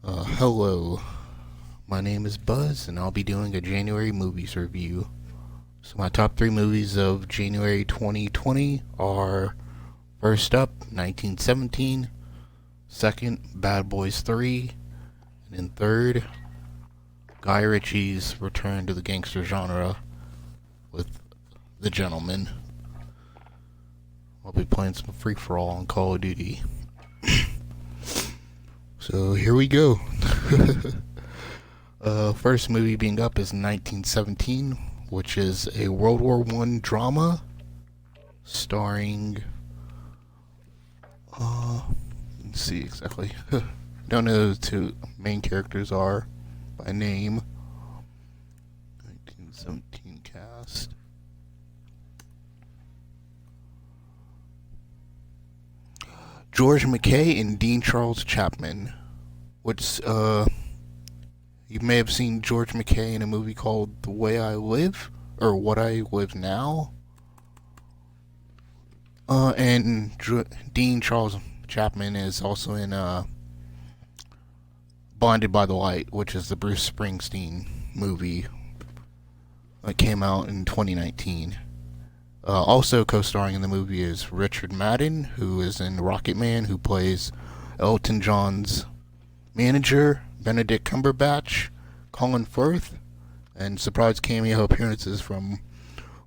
Hello, my name is Buzz, and I'll be doing a January movies review. So, my top three movies of January 2020 are first up, 1917, second, Bad Boys 3, and then third, Guy Ritchie's return to the gangster genre with The Gentleman. I'll be playing some free for all on Call of Duty. So here we go. First movie being up is 1917, which is a World War I drama starring. Let's see exactly. Don't know who the two main characters are by name. 1917 cast. George McKay and Dean Charles Chapman, which you may have seen George McKay in a movie called The Way I Live or What I Live Now. And Dean Charles Chapman is also in Blinded by the Light, which is the Bruce Springsteen movie that came out in 2019. Also co-starring in the movie is Richard Madden, who is in Rocket Man, who plays Elton John's manager, Benedict Cumberbatch, Colin Firth, and surprise cameo appearances from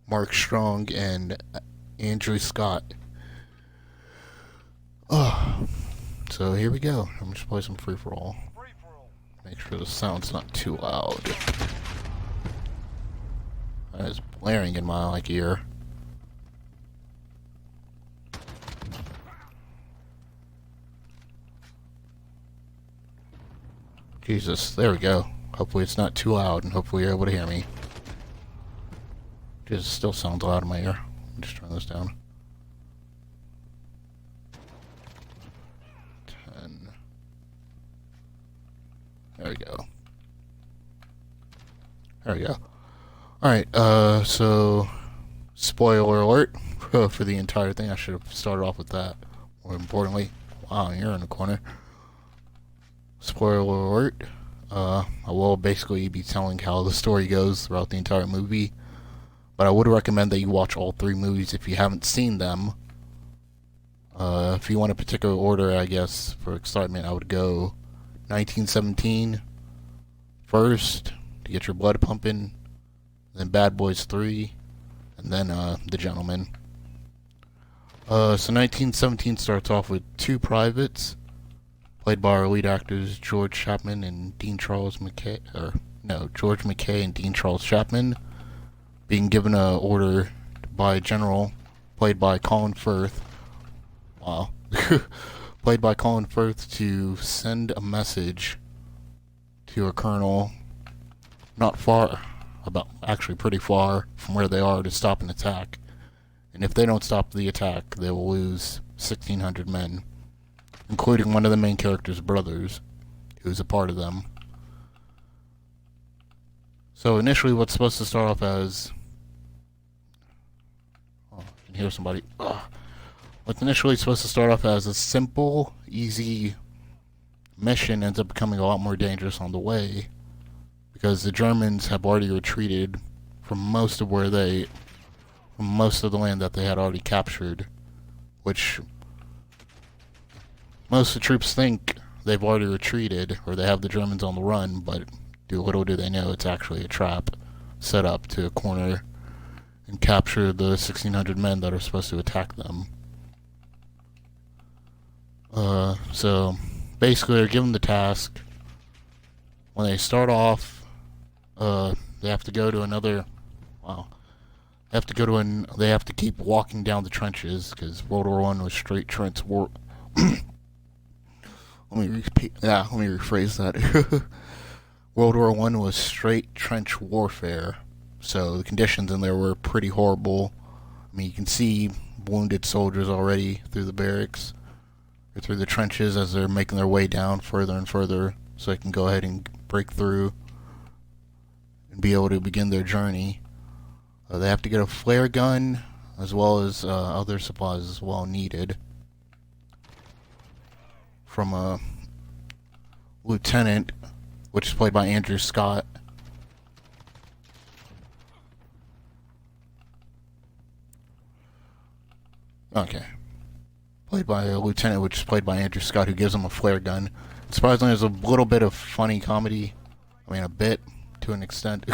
Mark Strong and Andrew Scott. So here we go. I'm just play some free for all. Make sure the sound's not too loud. That is blaring in my ear. Jesus, there we go. Hopefully it's not too loud, and hopefully you're able to hear me. It still sounds loud in my ear. Let me just turn this down. 10. There we go. There we go. Alright, so spoiler alert for the entire thing. I should have started off with that. More importantly, wow, you're in the corner. Spoiler alert. I will basically be telling how the story goes throughout the entire movie, but I would recommend that you watch all three movies if you haven't seen them. If you want a particular order, I guess, for excitement, I would go 1917 first to get your blood pumping, then Bad Boys 3, and then The Gentleman. So 1917 starts off with two privates, played by our lead actors George Chapman and Dean Charles McKay, George McKay and Dean Charles Chapman, being given an order by a general, played by Colin Firth. Wow. Played by Colin Firth, to send a message to a colonel not far, actually pretty far from where they are, to stop an attack. And if they don't stop the attack, they will lose 1,600 men, including one of the main character's brothers, who's a part of them. So initially what's supposed to start off as... Oh, I can hear somebody. What's initially supposed to start off as a simple, easy mission ends up becoming a lot more dangerous on the way, because the Germans have already retreated from most of the land that they had already captured, which... most of the troops think they've already retreated, or they have the Germans on the run, but little do they know it's actually a trap set up to corner and capture the 1,600 men that are supposed to attack them. So basically they're given the task. When they start off, they have to go to another... Wow. They have to keep walking down the trenches, because World War I was straight trench war... Let me rephrase that. World War I was straight trench warfare, so the conditions in there were pretty horrible. I mean, you can see wounded soldiers already through the barracks, or through the trenches, as they're making their way down further and further, so they can go ahead and break through and be able to begin their journey. They have to get a flare gun, as well as other supplies as well needed from lieutenant, which is played by Andrew Scott. Okay. Played by a lieutenant, which is played by Andrew Scott, who gives him a flare gun. Surprisingly, there's a little bit of funny comedy. I mean, a bit, to an extent.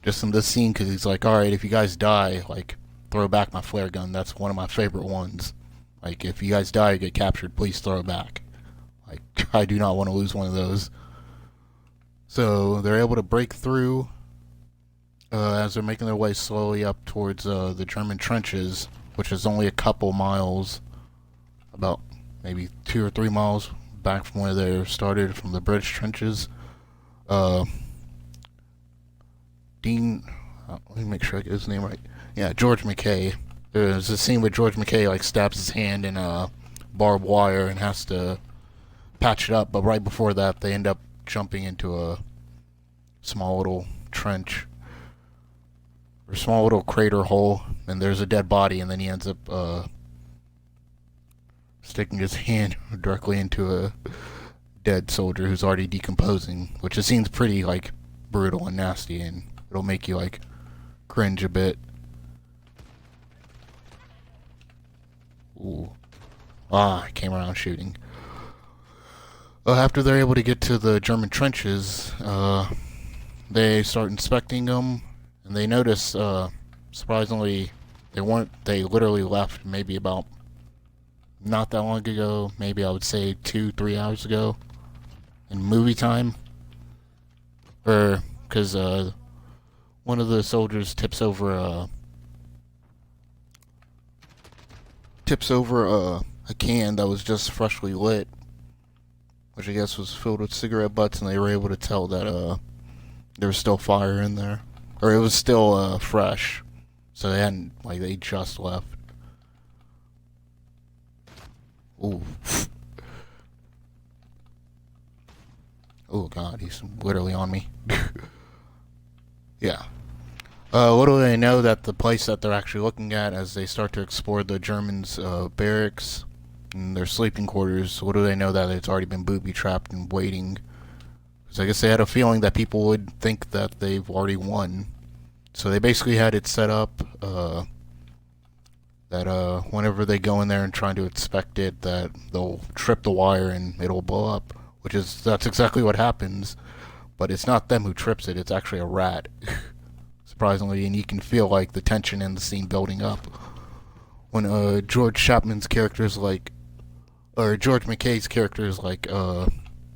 Just in this scene, because he's like, alright, if you guys die, like, throw back my flare gun. That's one of my favorite ones. Like, if you guys die or get captured, please throw it back. Like, I do not want to lose one of those. So, they're able to break through as they're making their way slowly up towards the German trenches, which is only a couple miles, about maybe 2 or 3 miles back from where they started, from the British trenches. Dean, let me make sure I get his name right. Yeah, George McKay. There's a scene where George McKay like stabs his hand in barbed wire and has to patch it up, but right before that they end up jumping into a small little trench, or small little crater hole, and there's a dead body, and then he ends up sticking his hand directly into a dead soldier who's already decomposing, which just seems pretty like brutal and nasty, and it'll make you like cringe a bit. Ooh. I came around shooting. After they're able to get to the German trenches, they start inspecting them, and they notice, surprisingly, they literally left maybe about not that long ago, maybe I would say 2-3 hours ago, in movie time. Because one of the soldiers tips over a can that was just freshly lit, which I guess was filled with cigarette butts, and they were able to tell that there was still fire in there, or it was still fresh, so they just left. Ooh. Oh god, he's literally on me. Yeah. Little do they know that the place that they're actually looking at, as they start to explore the Germans' barracks and their sleeping quarters, little do they know that it's already been booby-trapped and waiting. Because I guess they had a feeling that people would think that they've already won. So they basically had it set up that whenever they go in there and try to inspect it, that they'll trip the wire and it'll blow up. That's exactly what happens. But it's not them who trips it, it's actually a rat. Surprisingly, and you can feel like the tension in the scene building up when George Chapman's character is like, or George McKay's character is like, oh,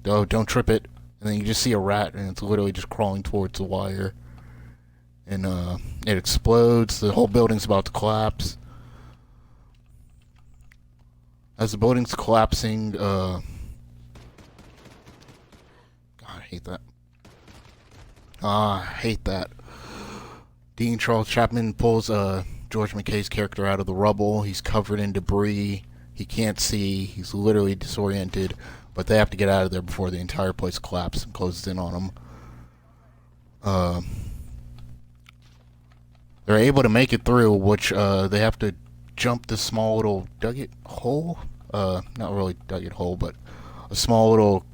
don't trip it, and then you just see a rat and it's literally just crawling towards the wire, and it explodes. The whole building's about to collapse. As the building's collapsing, God, I hate that. I hate that. Dean Charles Chapman pulls George McKay's character out of the rubble. He's covered in debris. He can't see. He's literally disoriented. But they have to get out of there before the entire place collapses and closes in on him. They're able to make it through, which they have to jump this small little dugget hole. Not really dugget hole, but a small little,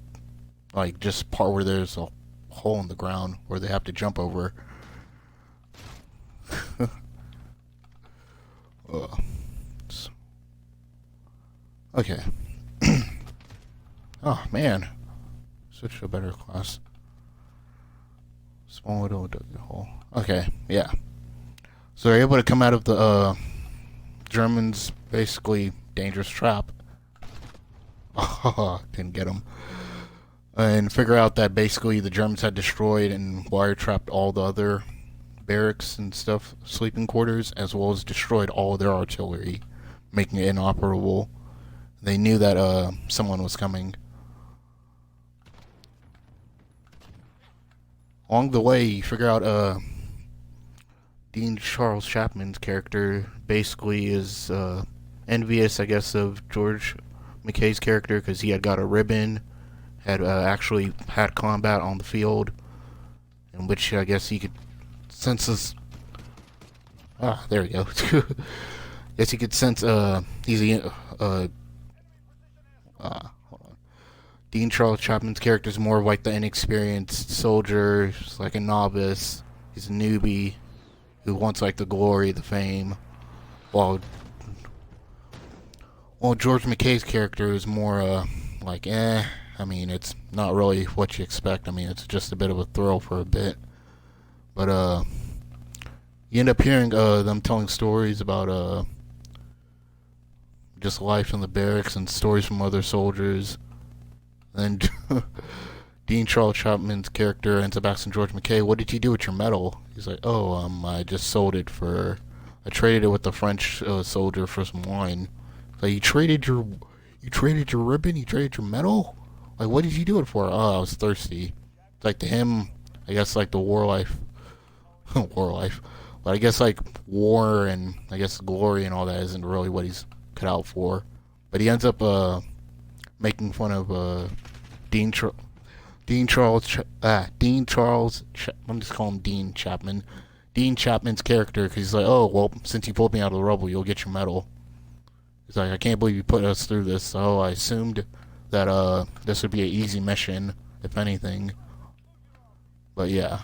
like, just part where there's a hole in the ground where they have to jump over. Okay. Oh man, switch to a better class. Small little dugget hole. Okay, yeah. So they're able to come out of the Germans' basically dangerous trap. Didn't get them. And figure out that basically the Germans had destroyed and wire-trapped all the other barracks and stuff, sleeping quarters, as well as destroyed all of their artillery, making it inoperable. They knew that someone was coming. Along the way, you figure out Dean Charles Chapman's character basically is envious, I guess, of George McKay's character, because he had got a ribbon, had actually had combat on the field, in which I guess he could sense his... there we go. Guess he could sense he's a hold on. Dean Charles Chapman's character is more of like the inexperienced soldier. He's like a novice. He's a newbie who wants like the glory, the fame. While George McKay's character is more like I mean, it's not really what you expect. I mean, it's just a bit of a thrill for a bit. But you end up hearing them telling stories about just life in the barracks and stories from other soldiers. And Dean Charles Chapman's character ends up asking George McKay, "What did you do with your medal?" He's like, "Oh, I just sold it for. I traded it with the French soldier for some wine." Like, you traded your ribbon, you traded your medal. Like, what did you do it for? Oh, I was thirsty. It's like, to him, I guess like the war life, war life. But I guess like war and I guess glory and all that isn't really what he's cut out for. But he ends up making fun of Dean Charles. I'm just calling him Dean Chapman. Dean Chapman's character, because he's like, "Oh, well, since you pulled me out of the rubble, you'll get your medal." He's like, "I can't believe you put us through this." So I assumed that this would be an easy mission, if anything. But yeah,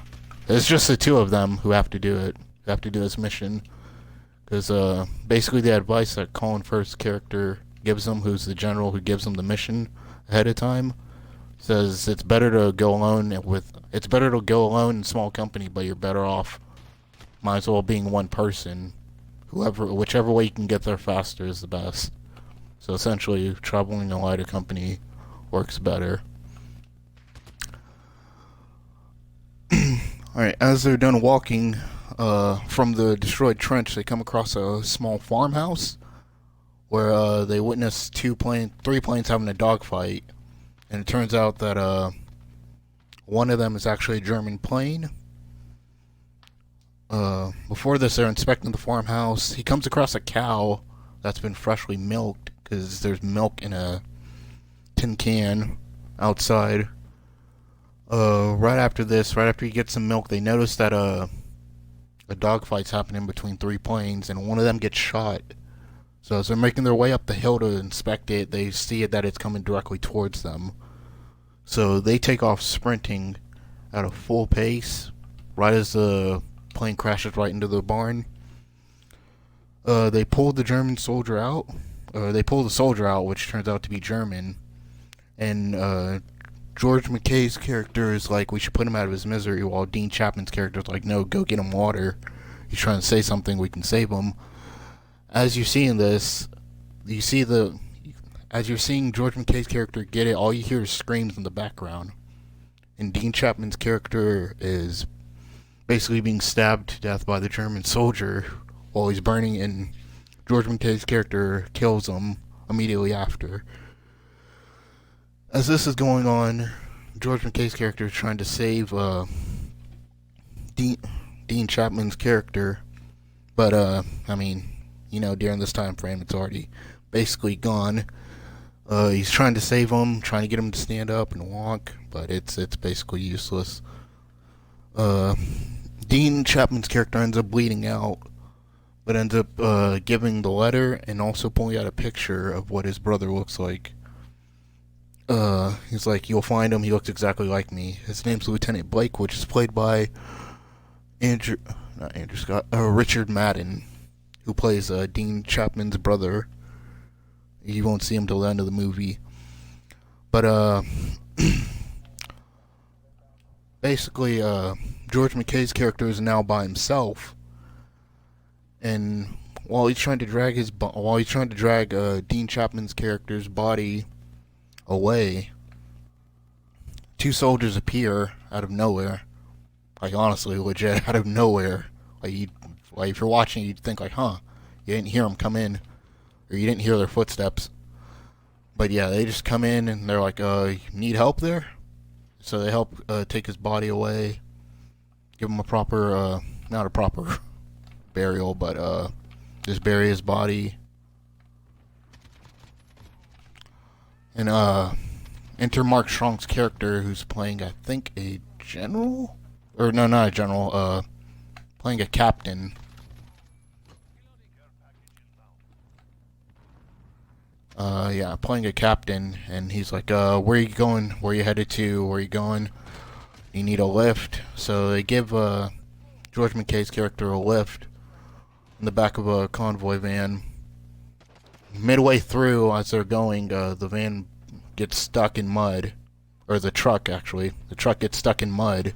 it's just the two of them who have to do it. Who have to do this mission, because basically the advice that Colin Firth's character gives them, who's the general who gives them the mission ahead of time, says it's better to go alone in small company, but you're better off, might as well being one person. Whichever way you can get there faster is the best. So essentially, traveling in a lighter company works better. Alright, as they're done walking from the destroyed trench, they come across a small farmhouse where they witness three planes having a dogfight. And it turns out that one of them is actually a German plane. Before this, they're inspecting the farmhouse. He comes across a cow that's been freshly milked, because there's milk in a tin can outside. Right after he gets some milk, they notice that a dogfight's happening between three planes, and one of them gets shot. So as they're making their way up the hill to inspect it, they see that it's coming directly towards them. So they take off sprinting at a full pace, right as the plane crashes right into the barn. They pull the German soldier out. They pull the soldier out, which turns out to be German. And George McKay's character is like, "We should put him out of his misery," while Dean Chapman's character is like, "No, go get him water. He's trying to say something, we can save him." As you see in this, as you're seeing George McKay's character get it, all you hear is screams in the background. And Dean Chapman's character is basically being stabbed to death by the German soldier while he's burning, and George McKay's character kills him immediately after. As this is going on, George McKay's character is trying to save Dean Chapman's character, but I mean, during this time frame, it's already basically gone. He's trying to save him, trying to get him to stand up and walk, but it's basically useless. Dean Chapman's character ends up bleeding out, but ends up giving the letter and also pulling out a picture of what his brother looks like. He's like, "You'll find him, he looks exactly like me. His name's Lieutenant Blake," which is played by Richard Madden, who plays Dean Chapman's brother. You won't see him till the end of the movie. But basically, George McKay's character is now by himself, and while he's trying to drag Dean Chapman's character's body away, two soldiers appear out of nowhere. Like, honestly, legit out of nowhere. Like if you're watching, you'd think like, "Huh, you didn't hear them come in, or you didn't hear their footsteps." But yeah, they just come in and they're like, "You need help there?" So they help take his body away, give him a proper, not a proper burial, but just bury his body. And enter Mark Strong's character, who's playing, I think, a general? Or no, not a general, playing a captain. Yeah, playing a captain, and he's like, where are you going? Where are you headed to? Where are you going? You need a lift. So they give George McKay's character a lift in the back of a convoy van. Midway through, as they're going, the van gets stuck in mud. Or the truck, actually. The truck gets stuck in mud.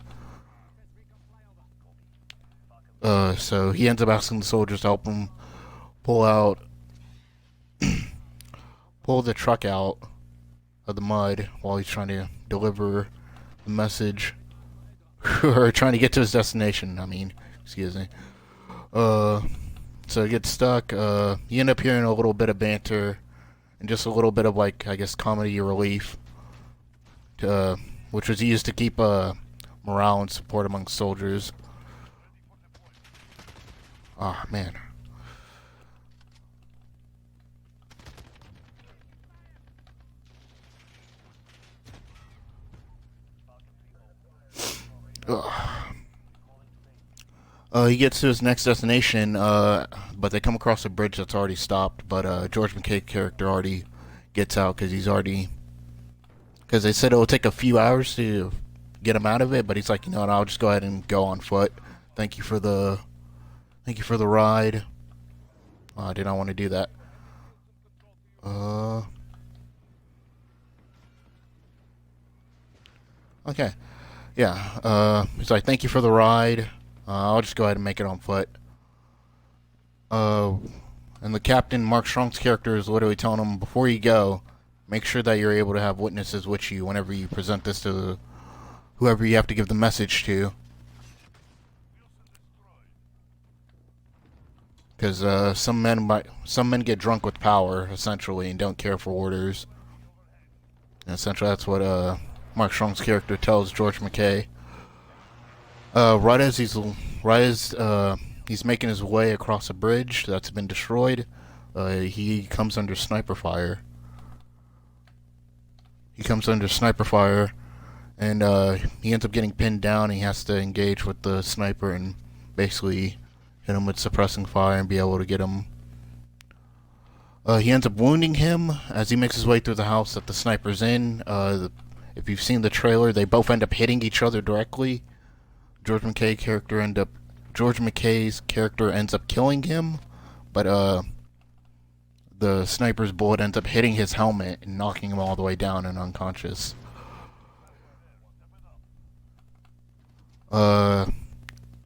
So he ends up asking the soldiers to help him pull out, pull the truck out of the mud while he's trying to deliver the message. Or trying to get to his destination, I mean. Excuse me. So he gets stuck. You end up hearing a little bit of banter and just a little bit of, like, I guess, comedy relief, which was used to keep morale and support among soldiers. Ah, oh, man. He gets to his next destination, but they come across a bridge that's already stopped. But George McKay's character already gets out because he's already. Because they said it'll take a few hours to get him out of it, but he's like, you know what? I'll just go ahead and go on foot. Thank you for the ride. Oh, I did not want to do that. Okay. Yeah. He's like, thank you for the ride. I'll just go ahead and make it on foot. Uh, and the captain, Mark Strong's character, is literally telling him, before you go, make sure that you're able to have witnesses with you whenever you present this to whoever you have to give the message to. Because some men get drunk with power, essentially, and don't care for orders. And essentially, that's what Mark Strong's character tells George McKay. Right as he's making his way across a bridge that's been destroyed, he comes under sniper fire. And he ends up getting pinned down. And he has to engage with the sniper and basically hit him with suppressing fire and be able to get him. He ends up wounding him as he makes his way through the house that the sniper's in. If you've seen the trailer, they both end up hitting each other directly. George McKay's character ends up killing him, but the sniper's bullet ends up hitting his helmet and knocking him all the way down and unconscious.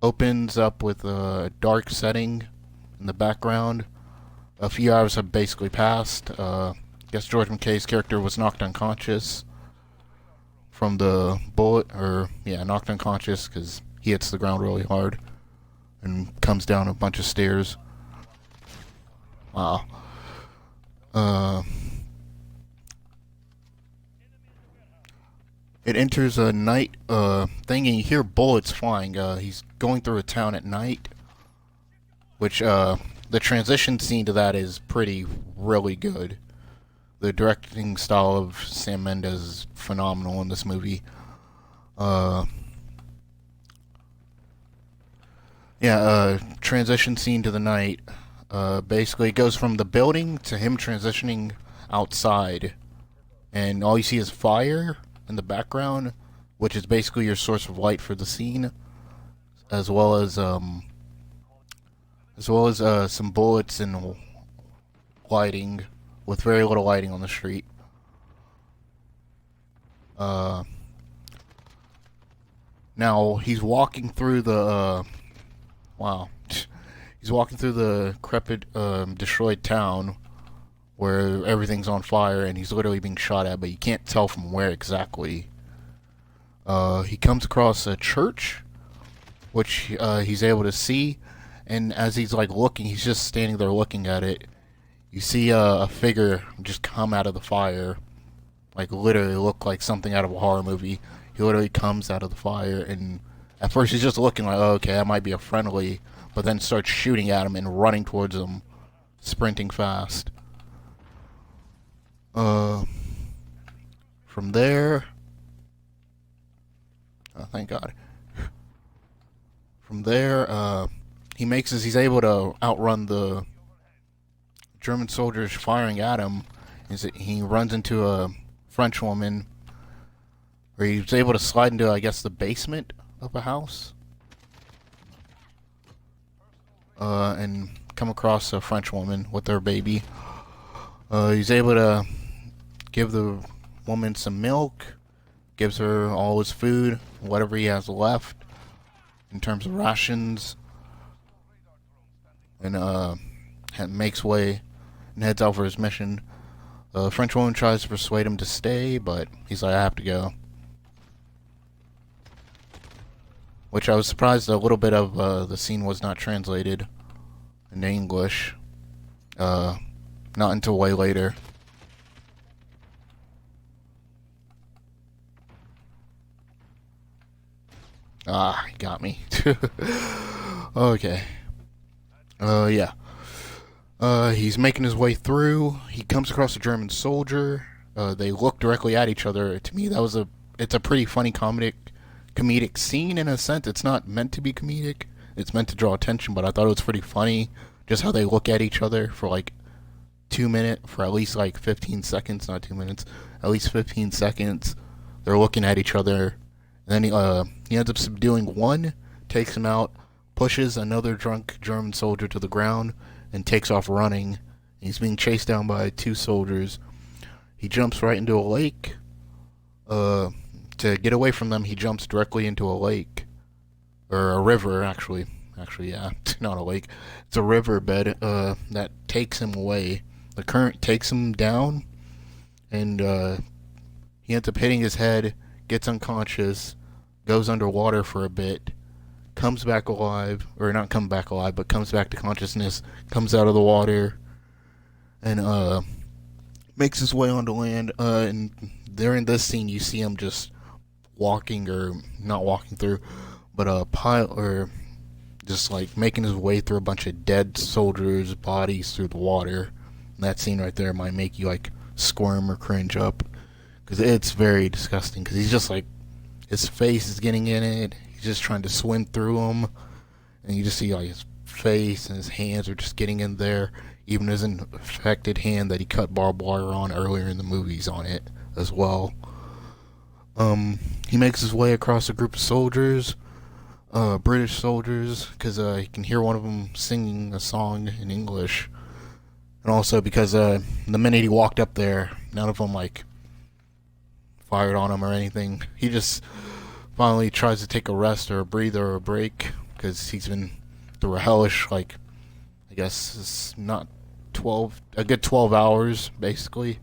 Opens up with a dark setting in the background. A few hours have basically passed. I guess George McKay's character was knocked unconscious from the bullet, knocked unconscious because he hits the ground really hard and comes down a bunch of stairs. Wow. It enters a night thing, and you hear bullets flying. He's going through a town at night, which the transition scene to that is really good. The directing style of Sam Mendes is phenomenal in this movie. Transition scene to the night. Basically, it goes from the building to him transitioning outside, and all you see is fire in the background, which is basically your source of light for the scene, as well as some bullets and lighting, with very little lighting on the street. Now he's walking through the he's walking through the decrepit, destroyed town where everything's on fire, and he's literally being shot at, but you can't tell from where exactly. He comes across a church, which he's able to see, and as he's looking, he's just standing there looking at it. You see a figure just come out of the fire, literally look like something out of a horror movie. He literally comes out of the fire, and at first he's just looking like, oh, okay, that might be a friendly, but then starts shooting at him and running towards him, sprinting fast. From there, oh, thank God. From there, he's able to outrun the German soldiers firing at him, He runs into a French woman, or he's able to slide into, I guess, the basement of a house, and come across a French woman with her baby. He's able to give the woman some milk, gives her all his food, whatever he has left in terms of rations, and makes way and heads out for his mission. The French woman tries to persuade him to stay, but he's like, I have to go. Which I was surprised a little bit of the scene was not translated into English. Not until way later. Ah, he got me. Okay. Yeah. He's making his way through. He comes across a German soldier. They look directly at each other. To me, it's a pretty funny comedic scene in a sense. It's not meant to be comedic. It's meant to draw attention, but I thought it was pretty funny just how they look at each other for like 2 minutes, for at least like 15 seconds, not 2 minutes, at least 15 seconds. They're looking at each other. And then he ends up subduing one, takes him out, pushes another drunk German soldier to the ground, and takes off running. He's being chased down by 2 soldiers. He jumps right into a lake. To get away from them, he jumps directly into a lake. Or a river, actually. Actually, yeah, not a lake. It's a riverbed that takes him away. The current takes him down, and he ends up hitting his head, gets unconscious, goes underwater for a bit, comes back alive, or not come back alive, but comes back to consciousness, comes out of the water, and makes his way onto land. And during this scene, you see him just walking, or not walking through, but just like making his way through a bunch of dead soldiers' bodies through the water. And that scene right there might make you like squirm or cringe up, because it's very disgusting. Because he's just like, his face is getting in it. He's just trying to swim through them, and you just see like his face and his hands are just getting in there. Even his infected hand that he cut barbed wire on earlier in the movies on it as well. He makes his way across a group of soldiers, British soldiers, because he can hear one of them singing a song in English. And also because the minute he walked up there, none of them like fired on him or anything. He just finally tries to take a rest or a breather or a break, because he's been through a hellish, like, I guess it's not a good 12 hours, basically.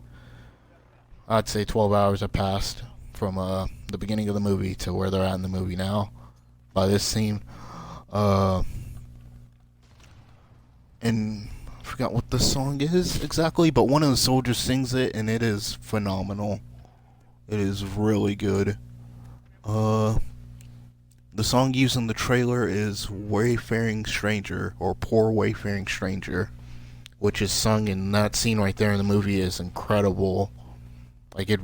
I'd say 12 hours have passed from the beginning of the movie to where they're at in the movie now, by this scene. And I forgot what the song is exactly, but one of the soldiers sings it, and it is phenomenal. It is really good. The song used in the trailer is Wayfaring Stranger, or Poor Wayfaring Stranger, which is sung in that scene right there in the movie. Is incredible. Like, it,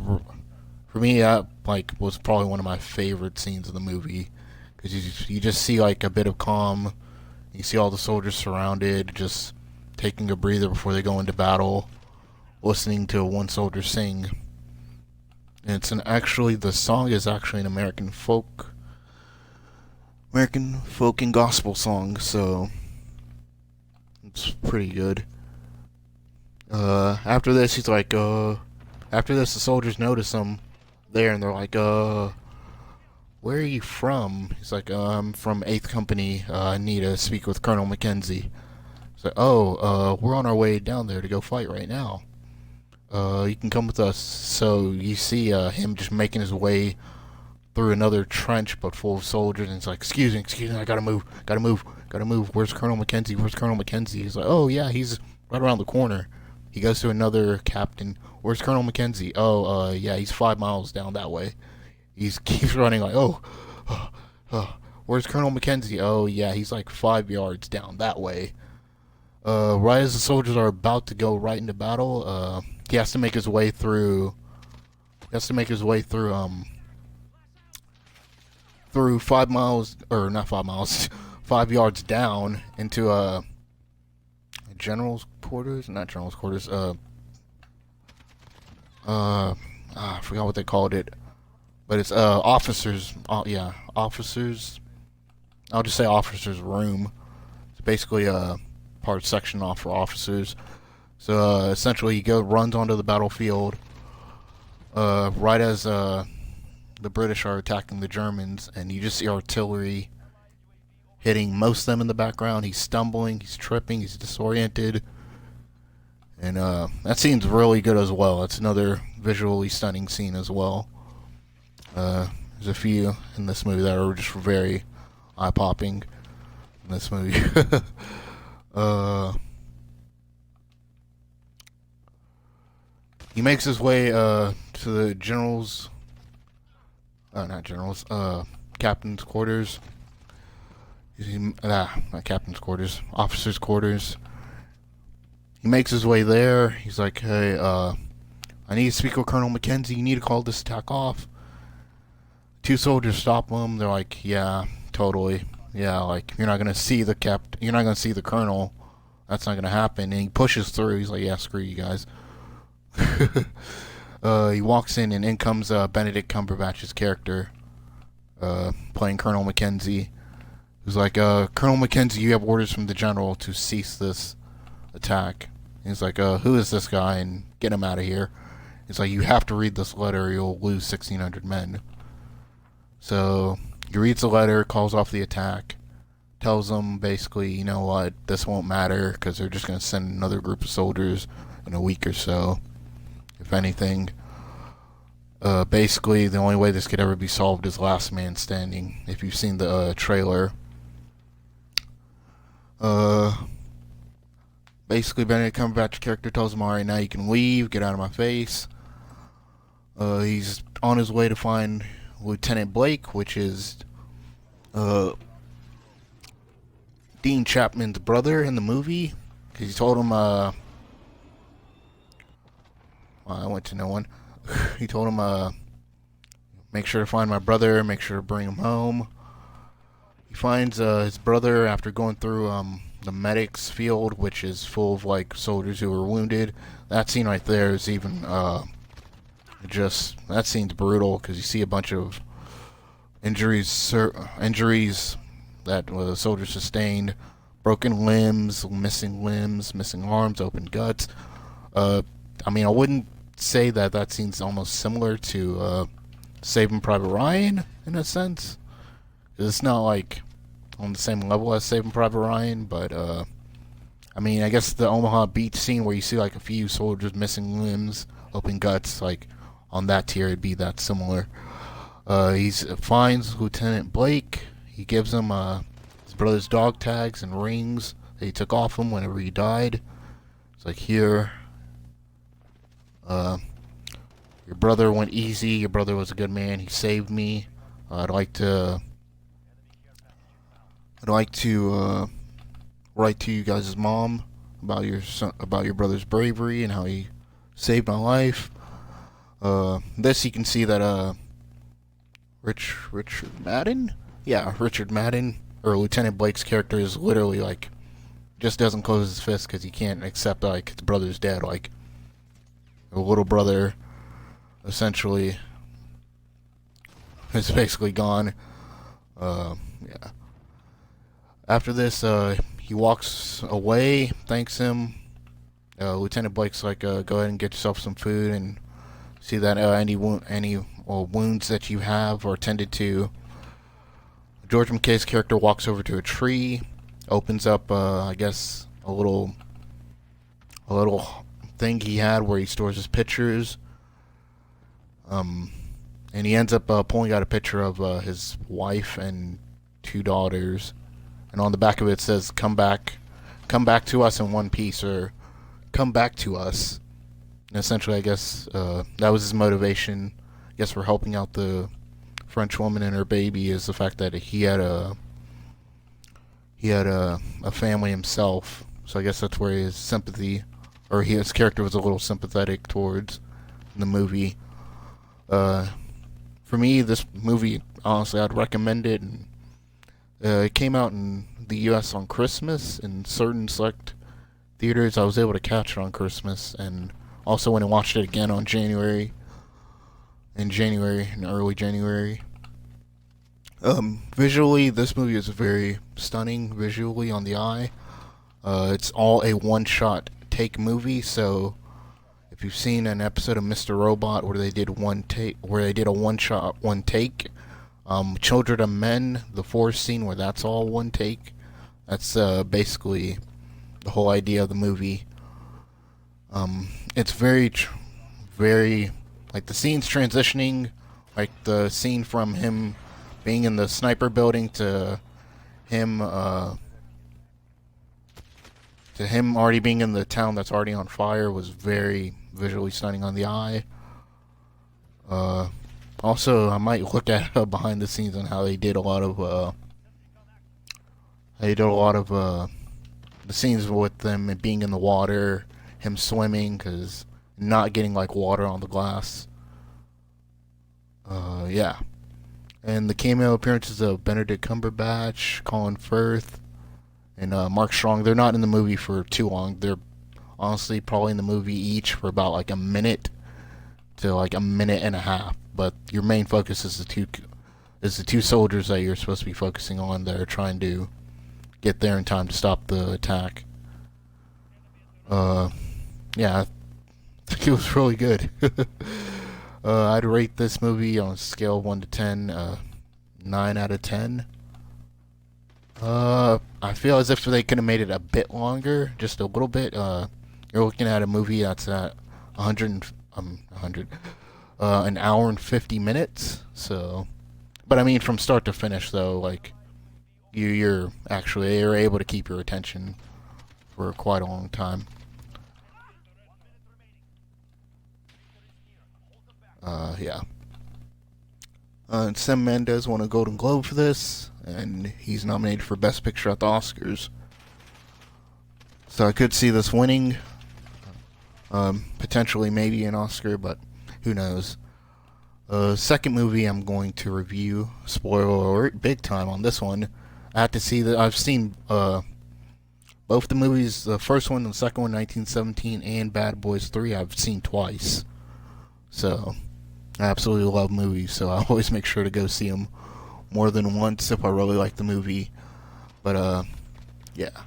for me, that like was probably one of my favorite scenes of the movie, because you just see like a bit of calm. You see all the soldiers surrounded, just taking a breather before they go into battle, listening to one soldier sing. And the song is actually an American folk and gospel song, so it's pretty good. After this, the soldiers notice him there, and they're like, where are you from? He's like, I'm from 8th Company, I need to speak with Colonel Mackenzie. He's like, we're on our way down there to go fight right now. You can come with us. So you see him just making his way through another trench but full of soldiers, and he's like, excuse me, I gotta move. Where's Colonel Mackenzie? He's like, oh yeah, he's right around the corner. He goes to another captain. Where's Colonel Mackenzie? Oh, yeah, he's 5 miles down that way. He keeps running like, where's Colonel Mackenzie? Oh yeah, he's like 5 yards down that way. Right as the soldiers are about to go right into battle, he has to make his way through. Through 5 miles, or not 5 miles, 5 yards down into general's quarters, not general's quarters. I forgot what they called it, but it's officers. Yeah, officers. I'll just say officers' room. It's basically a part section off for officers. So essentially, runs onto the battlefield right as the British are attacking the Germans, and you just see artillery hitting most of them in the background. He's stumbling, he's tripping, he's disoriented, and that scene's really good as well. It's another visually stunning scene as well. There's a few in this movie that are just very eye-popping in this movie. He makes his way to the general's, not general's, captain's quarters. Not captain's quarters, officer's quarters. He makes his way there. He's like, hey, I need to speak with Colonel Mackenzie. You need to call this attack off. Two soldiers stop him. They're like, yeah, totally. Yeah, like, you're not gonna see the you're not gonna see the colonel. That's not gonna happen. And he pushes through. He's like, yeah, screw you guys. He walks in, and in comes Benedict Cumberbatch's character, playing Colonel Mackenzie. He's like, Colonel Mackenzie, you have orders from the general to cease this attack. He's like, who is this guy? And get him out of here. He's like, you have to read this letter or you'll lose 1,600 men. So he reads the letter, calls off the attack, tells them basically, you know what, this won't matter because they're just going to send another group of soldiers in a week or so, if anything. Basically, the only way this could ever be solved is last man standing, if you've seen the trailer. Basically, Benedict Cumberbatch's character tells him, alright, now you can leave, get out of my face. He's on his way to find Lieutenant Blake, which is Dean Chapman's brother in the movie. Because he told him, well, I went to no one. He told him, make sure to find my brother, make sure to bring him home. He finds his brother after going through the medics field, which is full of like soldiers who were wounded. That scene right there is even that scene's brutal because you see a bunch of injuries that the soldiers sustained, broken limbs, missing arms, open guts. I mean, I wouldn't say that scene's almost similar to Saving Private Ryan in a sense. It's not like on the same level as Saving Private Ryan, but I mean, I guess the Omaha Beach scene where you see like a few soldiers missing limbs, open guts, like on that tier it'd be that similar. He finds Lieutenant Blake. He gives him his brother's dog tags and rings that he took off him whenever he died. It's like, here, your brother went easy. Your brother was a good man. He saved me. I'd like to write to you guys' mom about your brother's bravery and how he saved my life. This you can see that Richard Madden? Yeah, Richard Madden, or Lieutenant Blake's character, is literally like, just doesn't close his fist because he can't accept like his brother's dead. Like, a little brother essentially is basically gone. Yeah. After this, he walks away, thanks him. Lieutenant Blake's like, go ahead and get yourself some food and see that any wounds that you have are tended to. George McKay's character walks over to a tree, opens up, I guess, a little thing he had where he stores his pictures. And he ends up pulling out a picture of his wife and 2 daughters. And on the back of it says, come back to us in one piece, or come back to us. And essentially, I guess, that was his motivation, I guess, for helping out the French woman and her baby, is the fact that he had a family himself. So I guess that's where his sympathy, or his character was a little sympathetic towards in the movie. For me, this movie, honestly, I'd recommend it. And, it came out in the U.S. on Christmas. In certain select theaters, I was able to catch it on Christmas and Also went and watched it again on in early January. Visually, this movie is very stunning visually on the eye. It's all a one-shot take movie, so if you've seen an episode of Mr. Robot where they did a one-shot, one take, Children of Men, the forest scene where that's all one take, that's basically the whole idea of the movie. It's very, like the scenes transitioning, like the scene from him being in the sniper building him, to him already being in the town that's already on fire was very visually stunning on the eye. Also, I might look at behind the scenes on how they did a lot of the scenes with them being in the water, him swimming, because not getting like water on the glass. Yeah. And the cameo appearances of Benedict Cumberbatch, Colin Firth, and Mark Strong. They're not in the movie for too long. They're honestly probably in the movie each for about like a minute to like a minute and a half. But your main focus is the two soldiers that you're supposed to be focusing on that are trying to get there in time to stop the attack. Yeah, I think it was really good. I'd rate this movie on a scale of 1 to 10, 9 out of 10. I feel as if they could have made it a bit longer, just a little bit. You're looking at a movie that's at 100, an hour and 50 minutes. So, but I mean, from start to finish, though, like you're able to keep your attention for quite a long time. Yeah. And Sam Mendes won a Golden Globe for this, and he's nominated for Best Picture at the Oscars. So I could see this winning. Potentially maybe an Oscar, but who knows. Second movie I'm going to review, spoiler alert, big time on this one. I have to see that. I've seen both the movies, the first one and the second one, 1917, and Bad Boys 3, I've seen twice. So, I absolutely love movies, so I always make sure to go see them more than once if I really like the movie. But, yeah.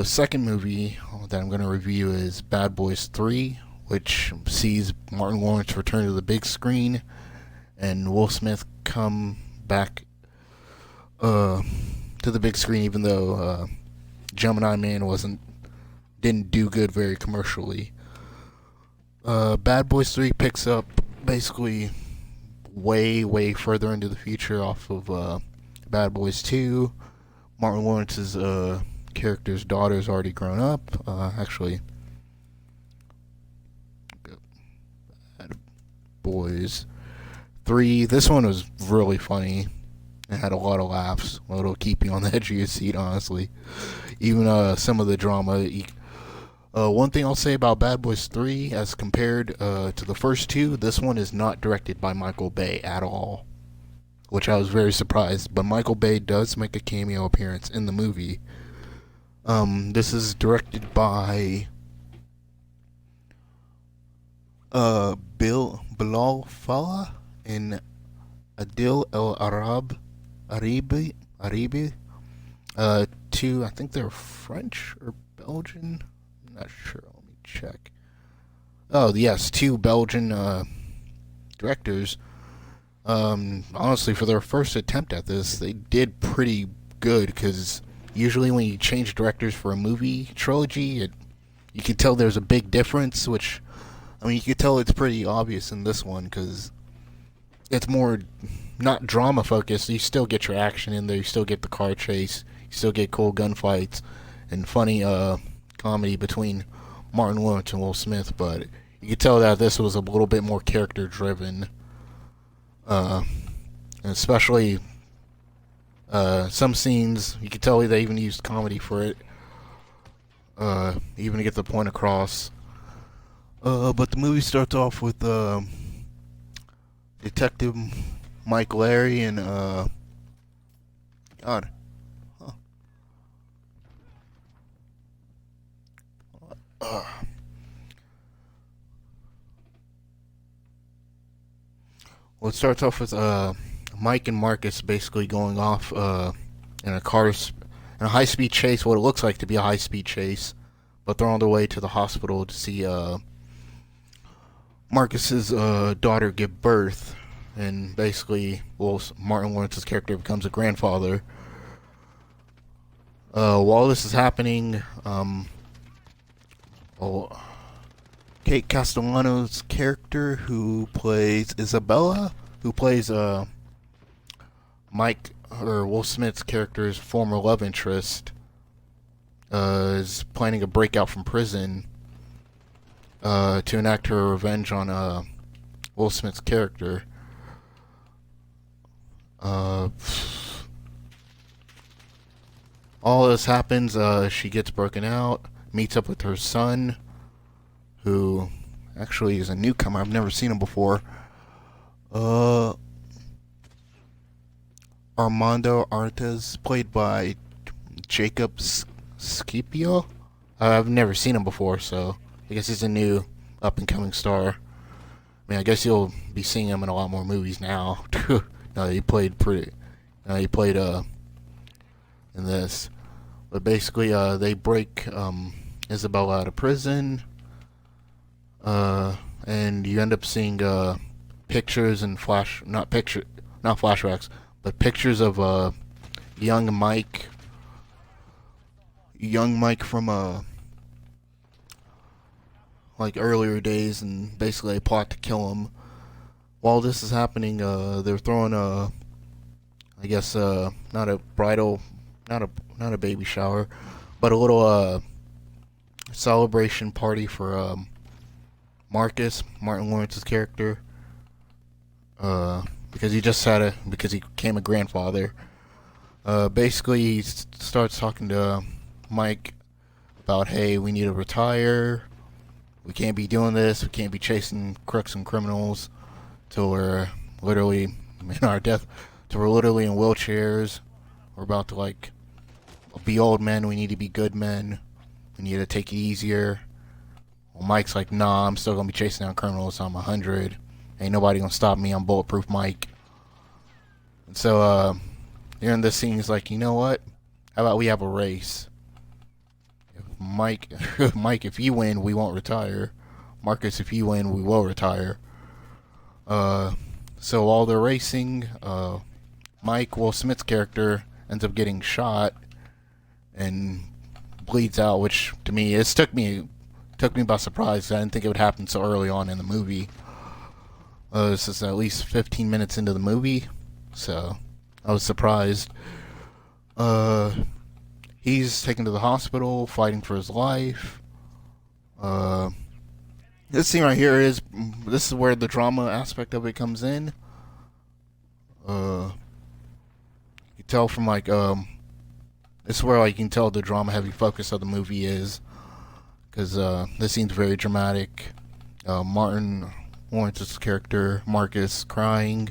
Second movie that I'm going to review is Bad Boys 3, which sees Martin Lawrence return to the big screen and Will Smith come back to the big screen, even though Gemini Man didn't do good very commercially. Bad Boys 3 picks up basically way further into the future off of Bad Boys 2. Martin Lawrence's character's daughter's already grown up. Actually, Bad Boys 3. This one was really funny. It had a lot of laughs. It'll keep you on the edge of your seat, honestly. Even some of the drama. One thing I'll say about Bad Boys 3, as compared to the first two, this one is not directed by Michael Bay at all, which I was very surprised. But Michael Bay does make a cameo appearance in the movie. This is directed by Bilal Fallah and Adil El Aribi. Two, I think they're French or Belgian. I'm not sure. Let me check. Oh, yes, two Belgian directors. Honestly, for their first attempt at this, they did pretty good, because usually when you change directors for a movie trilogy, you can tell there's a big difference, which, I mean, you can tell it's pretty obvious in this one, because it's more not drama focused. You still get your action in there, you still get the car chase, you still get cool gunfights, and funny comedy between Martin Lawrence and Will Smith, but you could tell that this was a little bit more character driven, especially some scenes you could tell they even used comedy for it, even to get the point across. But the movie starts off with Detective Mike Larry and God. Well, it starts off with Mike and Marcus basically going off in a in a high-speed chase, what it looks like to be a high-speed chase, but they're on their way to the hospital to see Marcus's daughter give birth, and basically, well, Martin Lawrence's character becomes a grandfather. While this is happening, Kate Castellano's character, who plays Isabella, who plays Mike or Will Smith's character's former love interest, is planning a breakout from prison to enact her revenge on Will Smith's character. All this happens. She gets broken out, meets up with her son, who actually is a newcomer. I've never seen him before. Armando Artes, played by Jacob Scipio. I've never seen him before, so I guess he's a new up-and-coming star. I mean, I guess you'll be seeing him in a lot more movies now. No, he played in this. But basically, they break Isabella out of prison, and you end up seeing pictures and not flashbacks, but pictures of young Mike from like earlier days, and basically they plot to kill him. While this is happening, they're throwing I guess not a bridal, not a baby shower, but a little celebration party for Martin Lawrence's character, because he became a grandfather. Basically, he starts talking to Mike about, hey, we need to retire. We can't be doing this. We can't be chasing crooks and criminals till we're literally in our death. Till we're literally in wheelchairs. We're about to be old men. We need to be good men. We need to take it easier. Well, Mike's like, nah, I'm still gonna be chasing down criminals. I'm 100. Ain't nobody gonna stop me. I'm bulletproof Mike. And so during this scene, he's like, you know what? How about we have a race? Mike, if you win, we won't retire. Marcus, if you win, we will retire. So while they're racing, Mike, Will Smith's character, ends up getting shot and bleeds out, which to me took me by surprise. I didn't think it would happen so early on in the movie. This is at least 15 minutes into the movie, so I was surprised. He's taken to the hospital, fighting for his life. This scene right here is where the drama aspect of it comes in. You can tell from this is where you can tell the drama heavy focus of the movie is, because this scene's very dramatic. Martin Lawrence's character Marcus crying,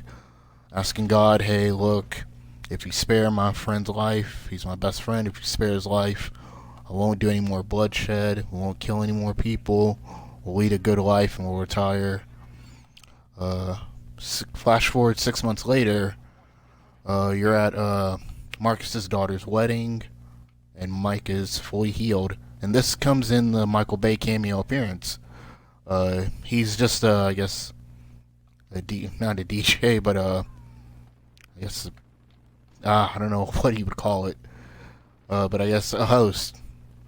asking God, hey, look, if you spare my friend's life, he's my best friend. If you spare his life, I won't do any more bloodshed. We won't kill any more people. We'll lead a good life and we'll retire. Flash forward 6 months later, you're at Marcus's daughter's wedding, and Mike is fully healed. And this comes in the Michael Bay cameo appearance. He's just, I guess, not a DJ, but I guess, I don't know what you would call it, but I guess a host.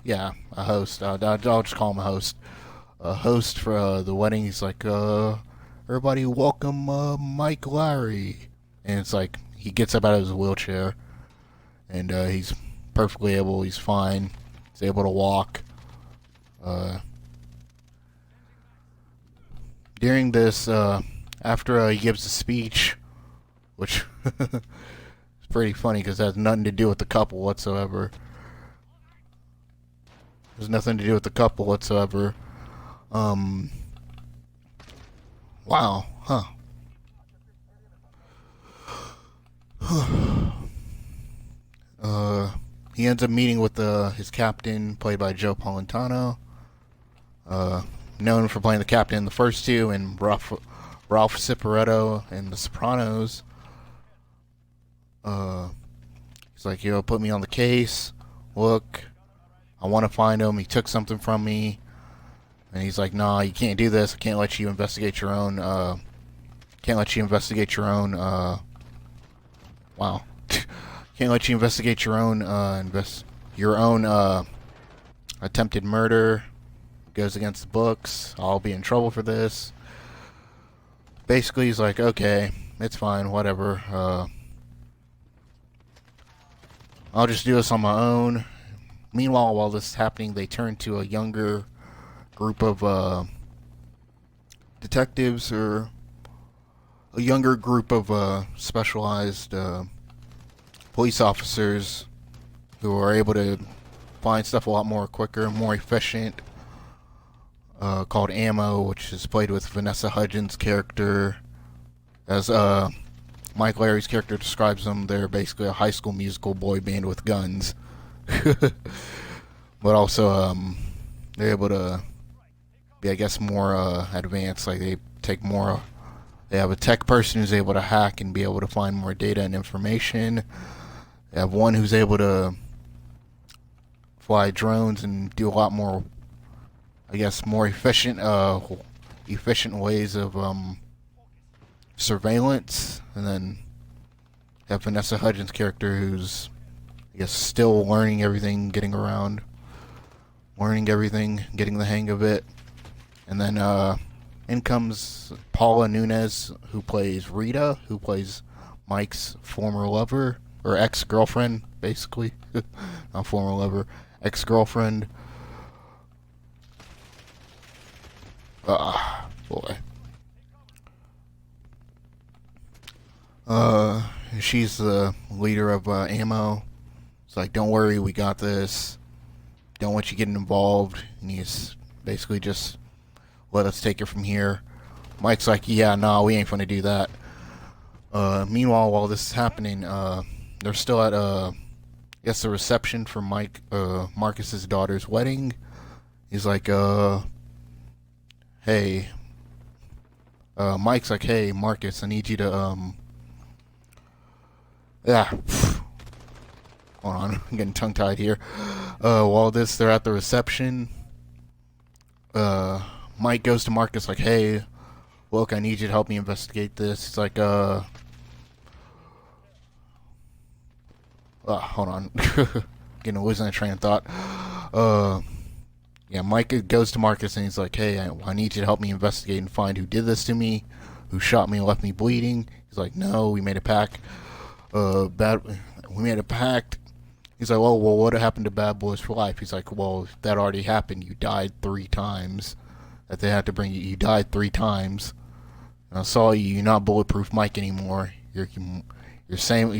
Yeah, a host. I'll just call him a host. A host for the wedding. He's like, everybody welcome Mike Larry. And it's like, he gets up out of his wheelchair, and he's perfectly able, he's fine. He's able to walk. During this, after he gives a speech, which is pretty funny because it has nothing to do with the couple whatsoever. There's nothing to do with the couple whatsoever. Wow, huh. He ends up meeting with his captain, played by Joe Polentano. Known for playing the captain in the first two, and Ralph Cifaretto in The Sopranos. He's like, yo, put me on the case. Look, I want to find him. He took something from me. And he's like, nah, you can't do this. I can't let you investigate your own, can't let you investigate your own, wow. Can't let you investigate your own, attempted murder. Goes against the books. I'll be in trouble for this. Basically, he's like, okay, it's fine, whatever. I'll just do this on my own. Meanwhile, while this is happening, they turn to a younger group of detectives, or a younger group of specialized police officers who are able to find stuff a lot more quicker, more efficient. Called Ammo, which is played with Vanessa Hudgens' character. As Mike Larry's character describes them, they're basically a High School Musical boy band with guns. But also, they're able to be, I guess, more advanced. Like, they have a tech person who's able to hack and be able to find more data and information. They have one who's able to fly drones and do a lot more, I guess, more efficient ways of surveillance. And then have Vanessa Hudgens' character, who's, I guess, still learning everything, getting the hang of it. And then in comes Paula Nunez, who plays Rita, who plays Mike's former lover, or ex-girlfriend, basically. Not former lover, ex-girlfriend. Boy. She's the leader of Ammo. It's like, don't worry, we got this. Don't want you getting involved. And he's basically just, let us take it from here. Mike's like, yeah, nah, we ain't gonna do that. Meanwhile, while this is happening, they're still at, I guess, the reception for Marcus's daughter's wedding. He's like, hey, Mike's like, hey, Marcus, I need you to, hold on, I'm getting tongue-tied here. While they're at the reception, Mike goes to Marcus like, hey, look, I need you to help me investigate this. It's like, hold on, losing that train of thought. Yeah, Mike goes to Marcus and he's like, hey, I need you to help me investigate and find who did this to me, who shot me and left me bleeding. He's like, no, we made a pact. We made a pact. He's like, well, what happened to Bad Boys for Life? He's like, well, that already happened. You died 3 times. That they had to bring you. You died 3 times. And I saw you. You're not Bulletproof Mike anymore. You're the same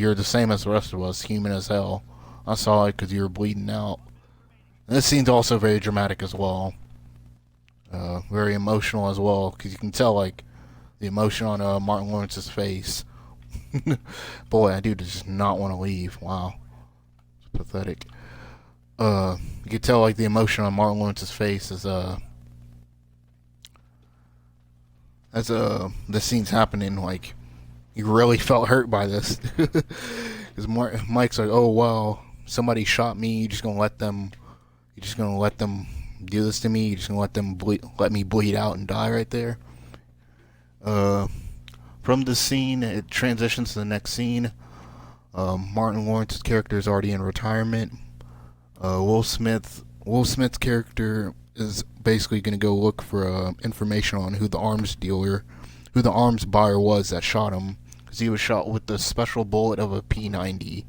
as the rest of us, human as hell. I saw it because you were bleeding out. And this scene's also very dramatic as well. Very emotional as well, because you can tell, like, the emotion on Martin Lawrence's face. Boy, that dude does just not want to leave. Wow. It's pathetic. You can tell, like, the emotion on Martin Lawrence's face as this scene's happening. Like, he really felt hurt by this. Because Mike's like, oh, wow, somebody shot me. You're just gonna let them do this to me? You're just gonna let me bleed out and die right there? From this scene, it transitions to the next scene. Martin Lawrence's character is already in retirement. Will Smith's character is basically going to go look for information on who the arms buyer was that shot him, because he was shot with the special bullet of a P90.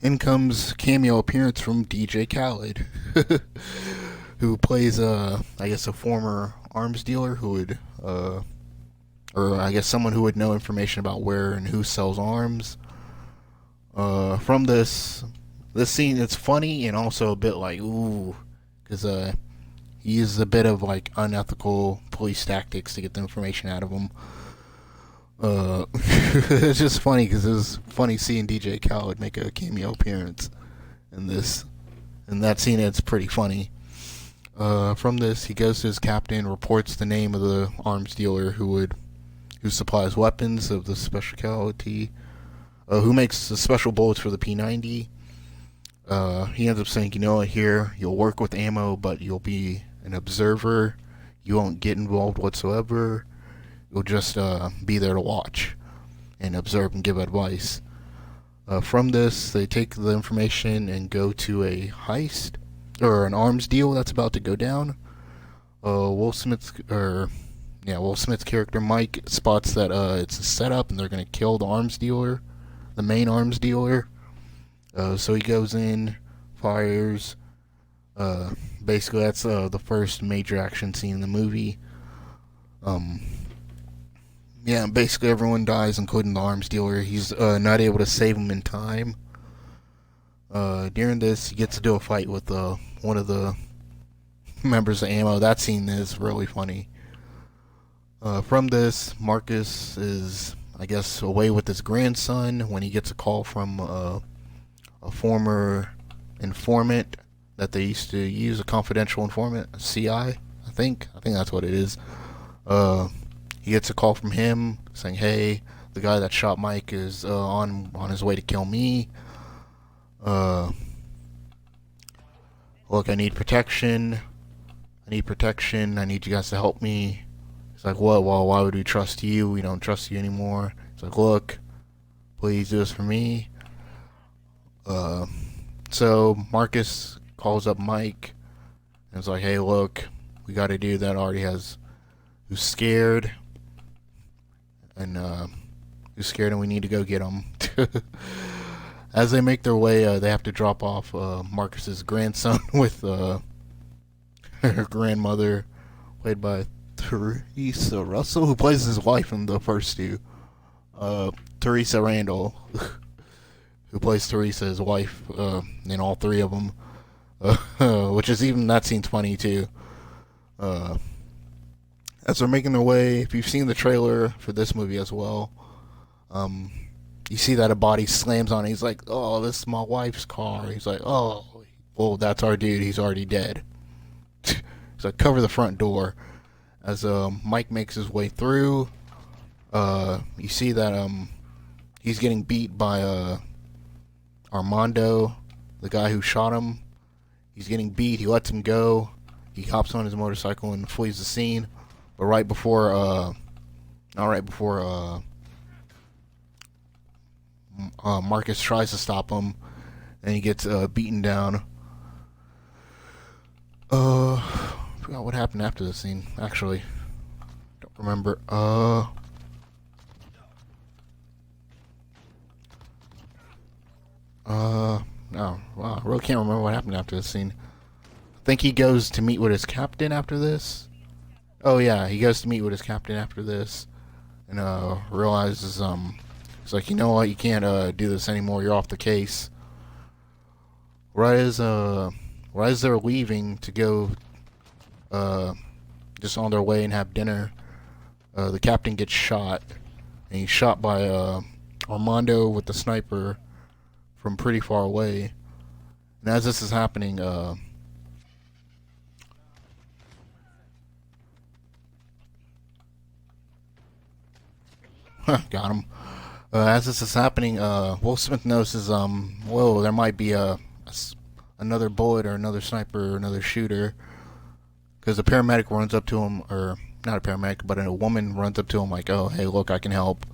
In comes cameo appearance from DJ Khaled, who plays I guess a former arms dealer who would or I guess someone who would know information about where and who sells arms. From this scene, it's funny and also a bit like, ooh, because he uses a bit of like unethical police tactics to get the information out of him. It's just funny because it was funny seeing DJ Khaled make a cameo appearance in that scene. It's pretty funny. From this, he goes to his captain, reports the name of the arms dealer who supplies weapons of the specialty, who makes the special bullets for the P90. He ends up saying, you know, here you'll work with ammo, but you'll be an observer. You won't get involved whatsoever. You'll just be there to watch and observe and give advice. From this, they take the information and go to a heist or an arms deal that's about to go down. Will Smith's character Mike spots that it's a setup and they're gonna kill the arms dealer, the main arms dealer. So he goes in, fires. Basically, that's the first major action scene in the movie. Yeah, basically everyone dies, including the arms dealer. He's not able to save him in time. During this, he gets to do a fight with one of the members of Ammo. That scene is really funny. From this, Marcus is, I guess, away with his grandson when he gets a call from a former informant that they used to use, a confidential informant, a CI, I think that's what it is. He gets a call from him saying, "Hey, the guy that shot Mike is on his way to kill me. Look, I need protection. I need you guys to help me." He's like, "What? Well, why would we trust you? We don't trust you anymore." He's like, "Look, please do this for me." So Marcus calls up Mike and is like, "Hey, look, we got a dude that who's scared, and we need to go get him." As they make their way, they have to drop off Marcus's grandson with her grandmother, played by Teresa Russell, who plays his wife in the first two. Teresa Randall, who plays Teresa, his wife, in all three of them. Which is even, that scene's funny too. As they're making their way, if you've seen the trailer for this movie as well, you see that a body slams on it. He's like, "Oh, this is my wife's car." He's like, "Oh, well, that's our dude. He's already dead." He's like, "Cover the front door." As Mike makes his way through, you see that he's getting beat by Armando, the guy who shot him. He's getting beat. He lets him go. He hops on his motorcycle and flees the scene. But Marcus tries to stop him, and he gets beaten down. I forgot what happened after the scene. Actually, don't remember. No, wow, I really can't remember what happened after this scene. I think he goes to meet with his captain after this. Oh yeah, he goes to meet with his captain after this, and realizes he's like, "You know what? You can't do this anymore. You're off the case." Right as they're leaving to go, just on their way and have dinner, the captain gets shot, and he's shot by Armando with the sniper from pretty far away. And as this is happening, got him. As this is happening, Will Smith notices, whoa, there might be another bullet or another sniper or another shooter. Because a paramedic runs up to him, or not a paramedic, but a woman runs up to him like, "Oh, hey, look, I can help."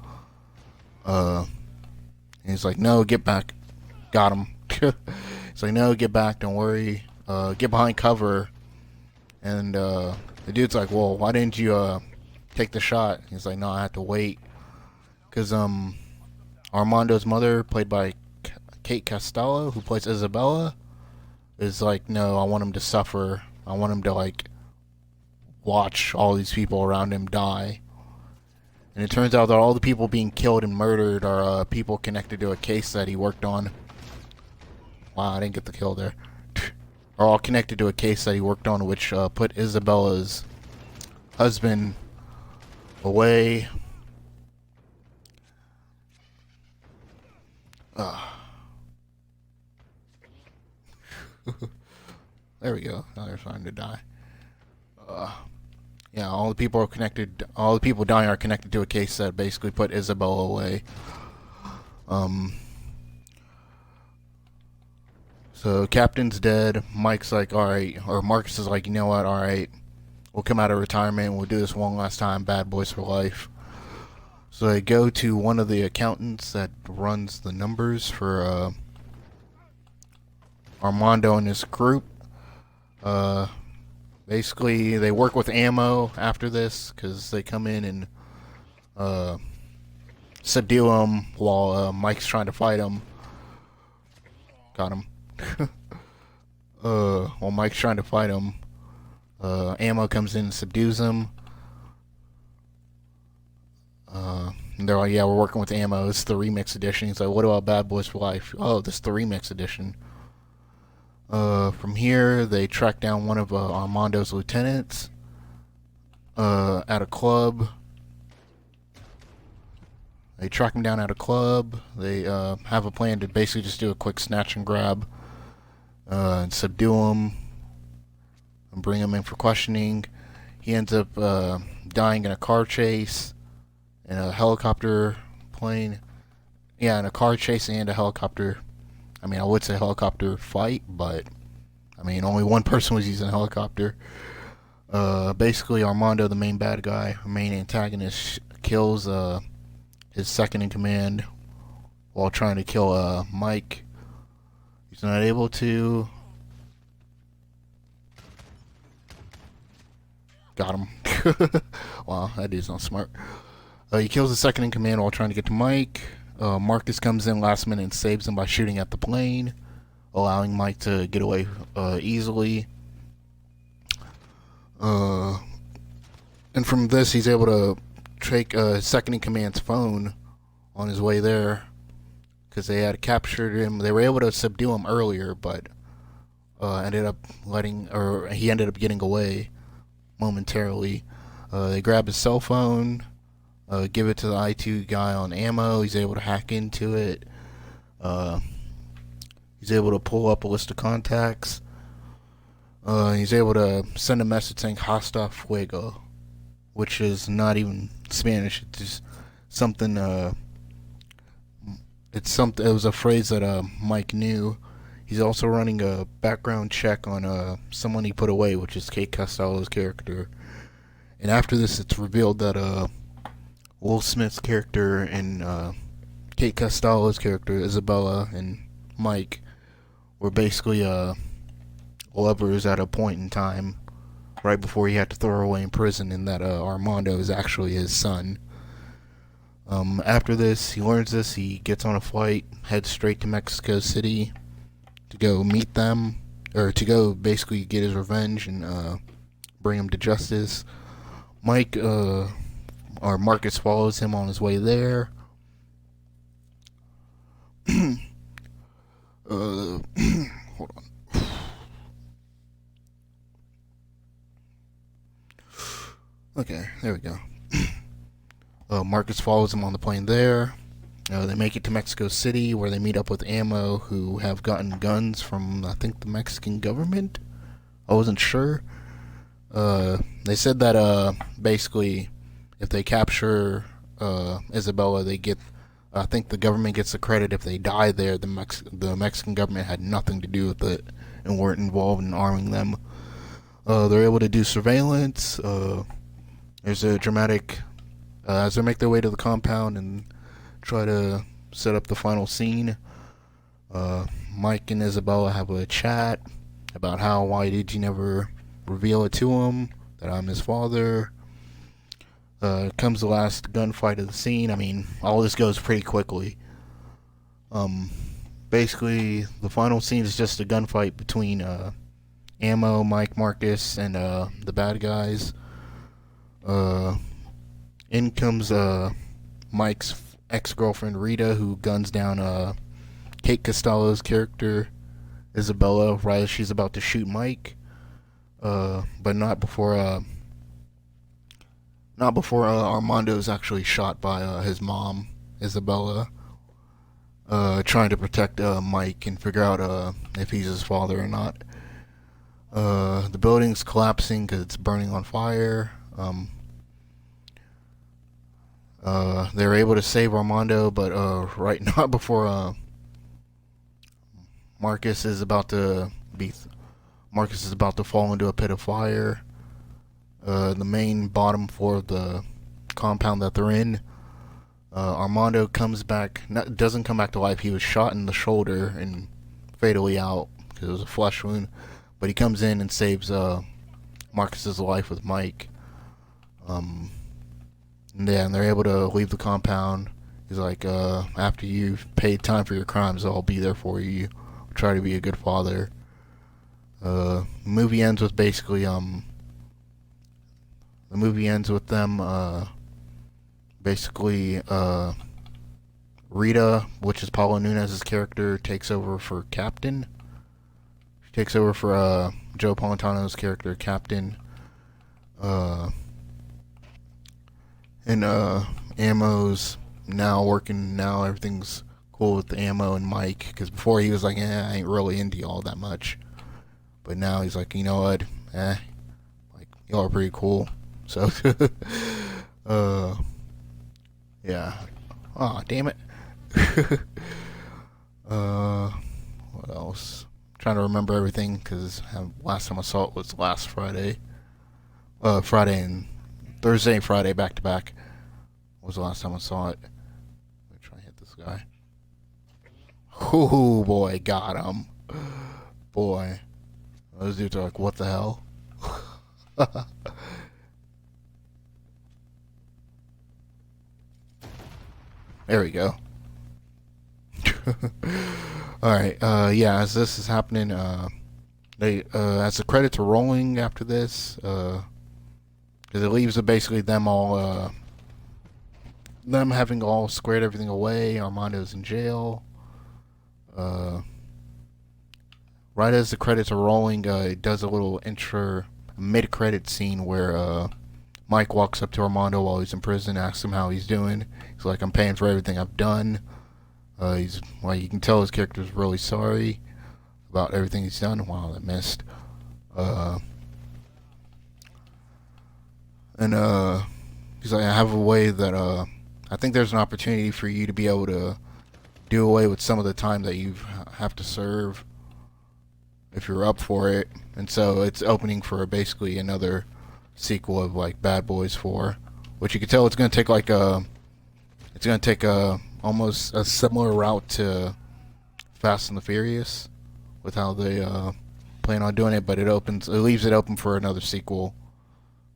And he's like, "No, get back." Got him. He's like, "No, get back, don't worry. Get behind cover." And the dude's like, "Well, why didn't you take the shot?" He's like, "No, I had to wait." Because Armando's mother, played by Kate Costello, who plays Isabella, is like, "No, I want him to suffer. I want him to, like, watch all these people around him die." And it turns out that all the people being killed and murdered are people connected to a case that he worked on. Wow, I didn't get the kill there. Are all connected to a case that he worked on, which put Isabella's husband away. There we go. Now they're starting to die. Yeah, all the people are connected. All the people dying are connected to a case that basically put Isabella away. Um, so Captain's dead. Mike's like, all right, or Marcus is like, you know what? All right, we'll come out of retirement and we'll do this one last time. Bad boys for life. So they go to one of the accountants that runs the numbers for Armando and his group. Basically, they work with ammo after this because they come in and subdue him while Mike's trying to fight him. Got him. While Mike's trying to fight him, ammo comes in and subdues him. And they're like, yeah, we're working with ammo. This is the remix edition. He's like, what about Bad Boys for Life? Oh, this is the remix edition. From here, they track down one of Armando's lieutenants at a club. They track him down at a club. They have a plan to basically just do a quick snatch and grab and subdue him and bring him in for questioning. He ends up dying in a car chase, in a helicopter plane. Yeah, in a car chase and a helicopter. I mean, I would say helicopter fight, but I mean, only one person was using a helicopter. Basically, Armando, the main bad guy, main antagonist, kills his second in command while trying to kill Mike. He's not able to. Got him. Wow, that dude's not smart. He kills the second in command while trying to get to Mike. Marcus comes in last minute and saves him by shooting at the plane, allowing Mike to get away easily. And from this, he's able to take second in command's phone on his way there, because they had captured him. They were able to subdue him earlier, but he ended up getting away momentarily. They grab his cell phone, give it to the I2 guy on ammo. He's able to hack into it. He's able to pull up a list of contacts. He's able to send a message saying "Hasta Fuego," which is not even Spanish. It's just something. It was a phrase that Mike knew. He's also running a background check on someone he put away, which is Kate Costello's character. And after this, it's revealed that Will Smith's character and Kate Costello's character, Isabella, and Mike were basically lovers at a point in time, right before he had to throw her away in prison, and that Armando is actually his son. After this, he learns this, he gets on a flight, heads straight to Mexico City to go meet them, or to go basically get his revenge and bring him to justice. Mike, or Marcus, follows him on his way there. Hold on. Okay, there we go. Marcus follows him on the plane there. They make it to Mexico City, where they meet up with Ammo, who have gotten guns from, I think, the Mexican government. I wasn't sure. They said that basically, if they capture Isabella, they get. I think the government gets the credit if they die there. The Mexican government had nothing to do with it and weren't involved in arming them. They're able to do surveillance. There's a dramatic as they make their way to the compound and try to set up the final scene. Mike and Isabella have a chat about why did you never reveal it to him that I'm his father. Comes the last gunfight of the scene. I mean, all this goes pretty quickly. Basically, the final scene is just a gunfight between Ammo, Mike, Marcus, and the bad guys. In comes Mike's ex-girlfriend Rita, who guns down Kate Costello's character Isabella right as she's about to shoot Mike, but not before Armando is actually shot by his mom, Isabella, trying to protect Mike and figure out if he's his father or not. The building's collapsing because it's burning on fire. They're able to save Armando, but right not before Marcus is about to be Marcus is about to fall into a pit of fire. The main bottom floor of the compound that they're in. Armando comes back, doesn't come back to life. He was shot in the shoulder and fatally out because it was a flesh wound. But he comes in and saves Marcus's life with Mike. And they're able to leave the compound. He's like, after you've paid time for your crimes, I'll be there for you. I'll try to be a good father. Movie ends with basically the movie ends with them basically Rita, which is Paulo Nunez's character, takes over for Captain. She takes over for Joe Polentano's character, Captain. And Ammo's now working. Now everything's cool with Ammo and Mike, because before he was like, I ain't really into y'all that much. But now he's like, you know what, like, y'all are pretty cool. So, yeah. Aw, damn it. What else? I'm trying to remember everything, because last time I saw it was last Friday. Friday and Thursday and Friday back to back was the last time I saw it. Let me try and hit this guy. Oh boy, got him. Boy. Those dudes are like, what the hell? There we go. Alright, yeah, as this is happening, they, as the credits are rolling after this, because it leaves it basically them all, them having all squared everything away. Armando's in jail. Right as the credits are rolling, it does a little mid-credit scene where Mike walks up to Armando while he's in prison, asks him how he's doing. He's like, I'm paying for everything I've done. He's, well, you can tell his character's really sorry about everything he's done. Wow, that missed. And he's like, I have a way that I think there's an opportunity for you to be able to do away with some of the time that you have to serve if you're up for it. And so it's opening for basically another sequel of like Bad Boys 4, which you can tell it's going to take like almost a similar route to Fast and the Furious with how they plan on doing it, but it leaves it open for another sequel.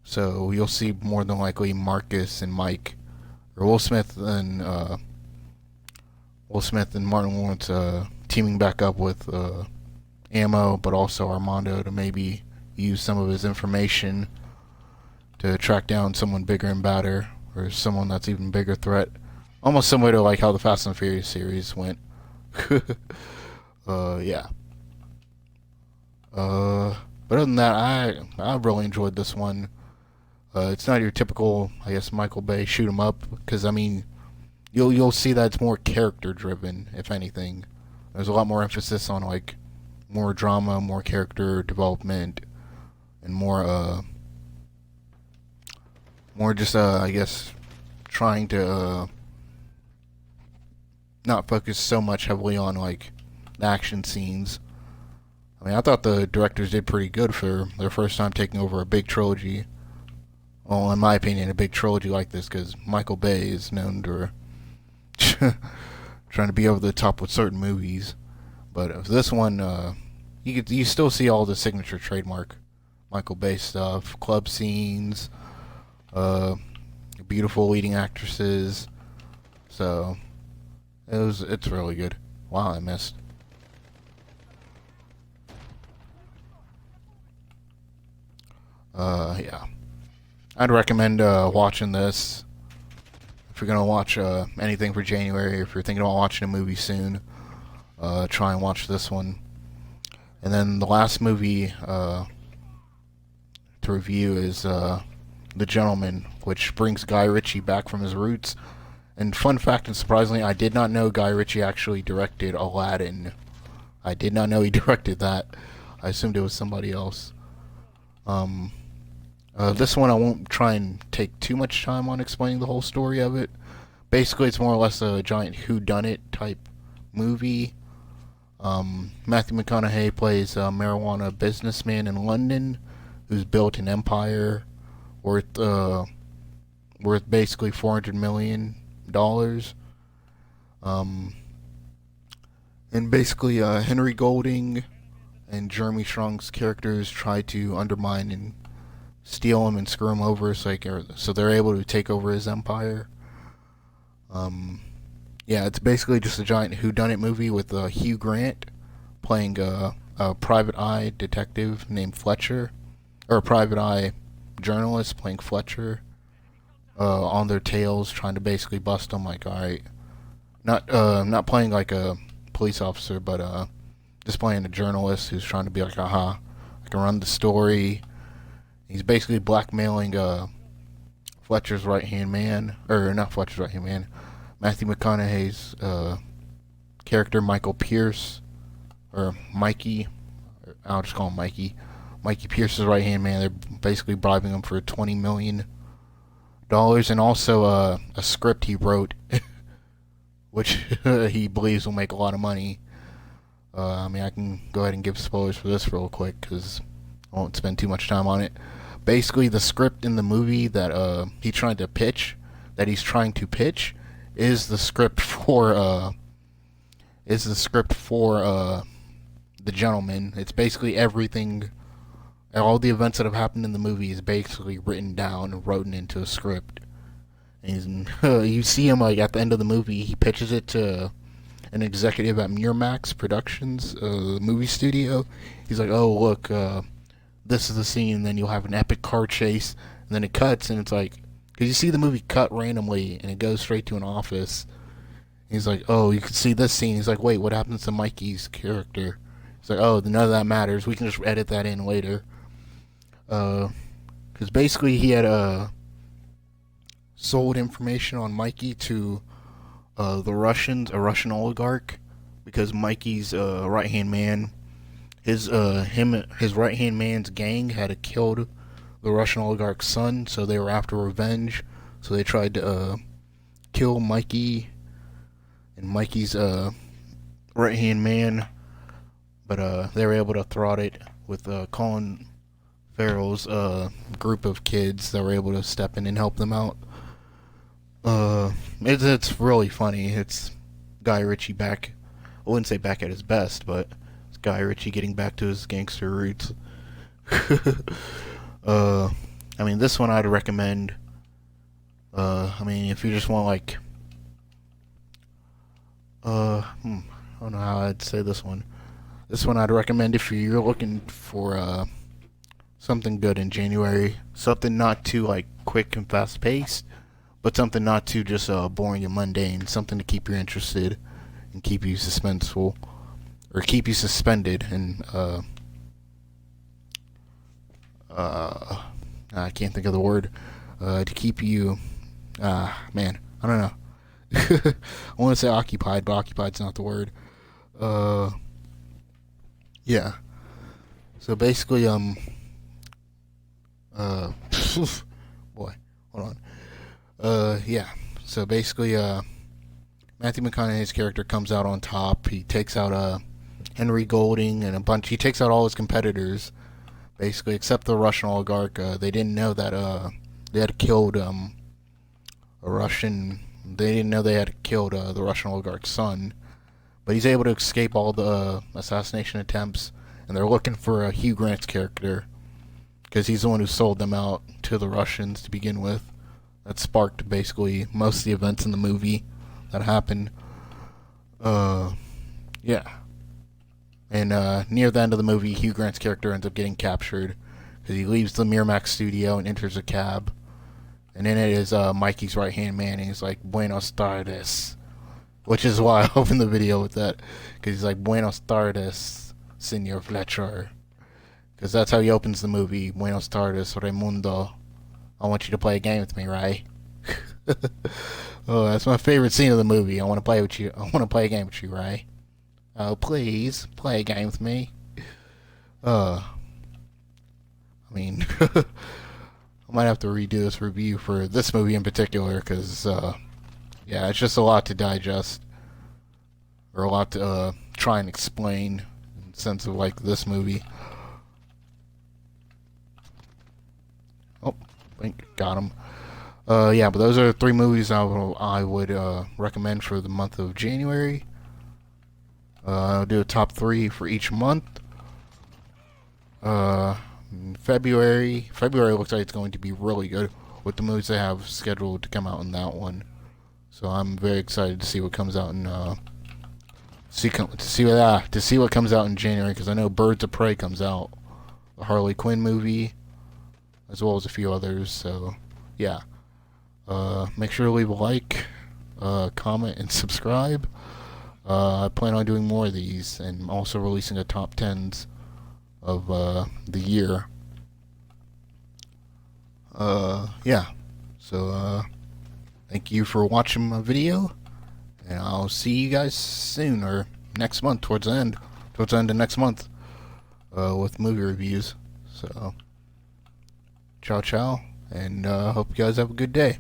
So you'll see more than likely Marcus and Mike, or Will Smith and Martin Lawrence teaming back up with Ammo, but also Armando to maybe use some of his information to track down someone bigger and badder, or someone that's even bigger threat. Almost similar to like how the Fast and Furious series went. Yeah. But other than that, I really enjoyed this one. It's not your typical, I guess, Michael Bay shoot 'em up, because I mean, you'll see that it's more character driven, if anything. There's a lot more emphasis on like more drama, more character development, and more just I guess trying to not focus so much heavily on like the action scenes. I mean, I thought the directors did pretty good for their first time taking over a big trilogy. Well, in my opinion, a big trilogy like this, because Michael Bay is known for trying to be over the top with certain movies. But of this one, you still see all the signature trademark Michael Bay stuff, club scenes, beautiful leading actresses. So it's really good. Wow, I missed. Yeah. I'd recommend watching this if you're gonna watch anything for January. If you're thinking about watching a movie soon, try and watch this one. And then the last movie to review is The Gentleman, which brings Guy Ritchie back from his roots. And fun fact, and surprisingly, I did not know Guy Ritchie actually directed Aladdin. I did not know he directed that. I assumed it was somebody else. Um, this one I won't try and take too much time on explaining the whole story of it. Basically, it's more or less a giant whodunit type movie. Matthew McConaughey plays a marijuana businessman in London who's built an empire worth basically $400 million. And basically, Henry Golding and Jeremy Strong's characters try to undermine and steal him and screw him over, so they're able to take over his empire. Yeah, it's basically just a giant whodunit movie with Hugh Grant playing a private eye detective named Fletcher, or a private eye journalist playing Fletcher, on their tails, trying to basically bust them. Like, all right, not playing like a police officer, but just playing a journalist who's trying to be like, aha, I can run the story. He's basically blackmailing Fletcher's right-hand man, or not Fletcher's right-hand man, Matthew McConaughey's character, Michael Pierce, or Mikey, I'll just call him Mikey. Mikey Pierce's right-hand man. They're basically bribing him for $20 million. And also a script he wrote, which he believes will make a lot of money. I mean, I can go ahead and give spoilers for this real quick, because I won't spend too much time on it. Basically, the script in the movie that he's trying to pitch, is the script for The Gentleman. It's basically everything, all the events that have happened in the movie is basically written down and written into a script. And you see him like at the end of the movie, he pitches it to an executive at Miramax Productions, the movie studio. He's like, "Oh, look, this is the scene." And then you'll have an epic car chase, and then it cuts, and it's like, because you see the movie cut randomly, and it goes straight to an office. He's like, "Oh, you can see this scene." He's like, "Wait, what happens to Mikey's character?" He's like, "Oh, none of that matters. We can just edit that in later." Because basically he had sold information on Mikey to the Russians, a Russian oligarch, because Mikey's right-hand man, his right-hand man's gang had killed the Russian oligarch's son, so they were after revenge. So they tried to kill Mikey and Mikey's right-hand man, but they were able to thwart it with Colin Farrell's group of kids that were able to step in and help them out. It's really funny. It's Guy Ritchie back. I wouldn't say back at his best, but it's Guy Ritchie getting back to his gangster roots. I mean, this one I'd recommend. I mean, if you just want like, I don't know how I'd say this one. This one I'd recommend if you're looking for something good in January, something not too like quick and fast paced, but something not too just boring and mundane, something to keep you interested and keep you suspenseful, or keep you suspended, and I can't think of the word, to keep you, man, I don't know. I want to say occupied, but occupied's not the word. Yeah. So basically, boy, hold on. Yeah. So basically, Matthew McConaughey's character comes out on top. He takes out Henry Golding and he takes out all his competitors, basically, except the Russian oligarch. They didn't know that they had killed a Russian. They didn't know they had killed the Russian oligarch's son. But he's able to escape all the assassination attempts, and they're looking for Hugh Grant's character, because he's the one who sold them out to the Russians to begin with. That sparked basically most of the events in the movie that happened. Yeah. And near the end of the movie, Hugh Grant's character ends up getting captured, because he leaves the Miramax studio and enters a cab. And in it is Mikey's right-hand man, and he's like, "Buenos tardes." Which is why I opened the video with that, because he's like, "Buenos tardes, Senor Fletcher." Because that's how he opens the movie. "Buenos tardes, Raimundo. I want you to play a game with me, right?" Oh, that's my favorite scene of the movie. I want to play with you. I want to play a game with you, right? Oh, please, play a game with me. I mean, I might have to redo this review for this movie in particular, because, yeah, it's just a lot to digest, or a lot to try and explain in the sense of, like, this movie. Oh, I think got him. Yeah, but those are the 3 movies I would recommend for the month of January. I'll do a top 3 for each month. February looks like it's going to be really good with the movies they have scheduled to come out in that one. So I'm very excited to see what comes out in to see what comes out in January, because I know Birds of Prey comes out, the Harley Quinn movie, as well as a few others. So yeah, make sure to leave a like, comment, and subscribe. I plan on doing more of these, and also releasing a top 10s of the year. Yeah. So thank you for watching my video, and I'll see you guys soon, or next month, towards the end of next month, with movie reviews. So ciao ciao, and hope you guys have a good day.